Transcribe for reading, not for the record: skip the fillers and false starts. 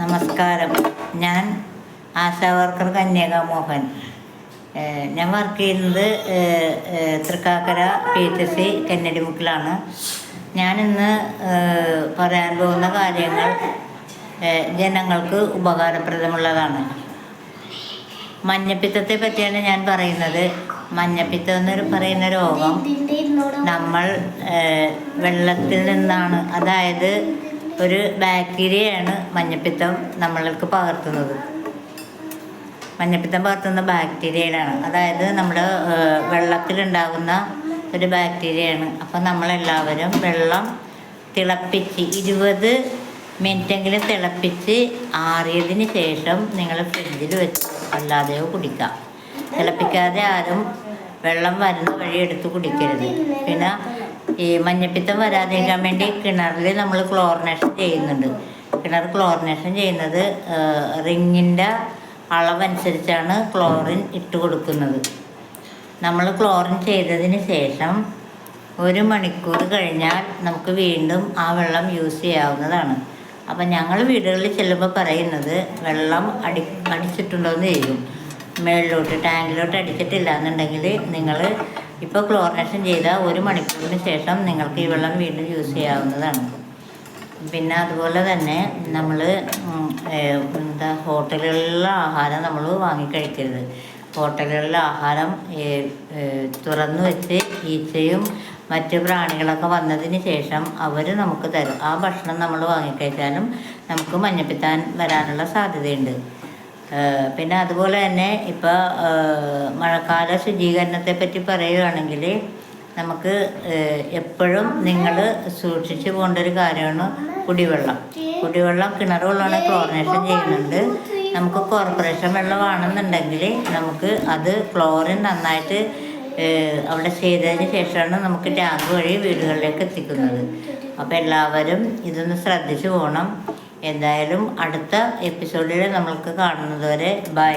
നമസ്കാരം. ഞാൻ ആശാ വർക്കർ കന്യക മോഹൻ. ഞാൻ വർക്ക് ചെയ്യുന്നത് തൃക്കാക്കര PHC കന്നഡിമുക്കിലാണ്. ഞാനിന്ന് പറയാൻ പോകുന്ന കാര്യങ്ങൾ ജനങ്ങൾക്ക് ഉപകാരപ്രദമുള്ളതാണ്. മഞ്ഞപ്പിത്തത്തെ പറ്റിയാണ് ഞാൻ പറയുന്നത്. മഞ്ഞപ്പിത്തം എന്ന് പറയുന്ന രോഗം നമ്മൾ വെള്ളത്തിൽ നിന്നാണ്, അതായത് ഒരു ബാക്ടീരിയയാണ് മഞ്ഞപ്പിത്തം നമ്മൾക്ക് പകർത്തുന്നത്. മഞ്ഞപ്പിത്തം പകർത്തുന്ന ബാക്ടീരിയയിലാണ്, അതായത് നമ്മുടെ വെള്ളത്തിലുണ്ടാകുന്ന ഒരു ബാക്ടീരിയയാണ്. അപ്പം നമ്മളെല്ലാവരും വെള്ളം തിളപ്പിച്ച് 20 മിനിറ്റെങ്കിലും തിളപ്പിച്ച് ആറിയതിന് ശേഷം നിങ്ങൾ ഫ്രിഡ്ജിൽ വെച്ച് അല്ലാതെയോ കുടിക്കാം. തിളപ്പിക്കാതെ ആരും വെള്ളം വരുന്ന വഴി എടുത്ത് കുടിക്കരുത്. പിന്നെ ഈ മഞ്ഞപ്പിത്തം വരാതിരിക്കാൻ വേണ്ടി കിണറിൽ നമ്മൾ ക്ലോറിനേഷൻ ചെയ്യുന്നുണ്ട്. കിണർ ക്ലോറിനേഷൻ ചെയ്യുന്നത് റിങ്ങിൻ്റെ അളവനുസരിച്ചാണ് ക്ലോറിൻ ഇട്ട് കൊടുക്കുന്നത്. നമ്മൾ ക്ലോറിൻ ചെയ്തതിന് ശേഷം 1 മണിക്കൂർ കഴിഞ്ഞാൽ നമുക്ക് വീണ്ടും ആ വെള്ളം യൂസ് ചെയ്യാവുന്നതാണ്. അപ്പം ഞങ്ങൾ വീടുകളിൽ ചെല്ലുമ്പോൾ പറയുന്നത് വെള്ളം അടിച്ചിട്ടുണ്ടോ എന്ന് ചെയ്യും. മേളിലോട്ട് ടാങ്കിലോട്ട് അടിച്ചിട്ടില്ല എന്നുണ്ടെങ്കിൽ നിങ്ങൾ ഇപ്പോൾ ക്ലോറിനേഷൻ ചെയ്ത 1 മണിക്കൂറിന് ശേഷം നിങ്ങൾക്ക് ഈ വെള്ളം വീണ്ടും യൂസ് ചെയ്യാവുന്നതാണ്. പിന്നെ അതുപോലെ തന്നെ നമ്മൾ ഹോട്ടലുകളിലെ ആഹാരം നമ്മൾ വാങ്ങിക്കഴിക്കരുത്. ഹോട്ടലുകളിലെ ആഹാരം തുറന്നു വെച്ച് ഈച്ചയും മറ്റ് പ്രാണികളൊക്കെ വന്നതിന് ശേഷം അവർ നമുക്ക് തരും. ആ ഭക്ഷണം നമ്മൾ വാങ്ങിക്കഴിച്ചാലും നമുക്ക് മഞ്ഞപ്പിത്തം വരാനുള്ള സാധ്യതയുണ്ട്. പിന്നെ അതുപോലെ തന്നെ ഇപ്പോൾ മഴക്കാല ശുചീകരണത്തെ പറ്റി പറയുകയാണെങ്കിൽ നമുക്ക് എപ്പോഴും നിങ്ങൾ സൂക്ഷിച്ചു പോകേണ്ട ഒരു കാര്യമാണ് കുടിവെള്ളം. കിണർ വെള്ളമാണ് ക്ലോറിനേഷൻ ചെയ്യുന്നുണ്ട്. നമുക്ക് കോർപ്പറേഷൻ വെള്ളമാണെന്നുണ്ടെങ്കിൽ നമുക്ക് അത് ക്ലോറിൻ നന്നായിട്ട് അവിടെ ചെയ്തതിന് ശേഷമാണ് നമുക്ക് ടാങ്ക് വഴി വീടുകളിലേക്ക് എത്തിക്കുന്നത്. അപ്പോൾ എല്ലാവരും ഇതൊന്ന് ശ്രദ്ധിച്ചു പോകണം. എന്തായാലും അടുത്ത എപ്പിസോഡിൽ നമ്മൾക്ക് കാണുന്നത് വരെ ബൈ.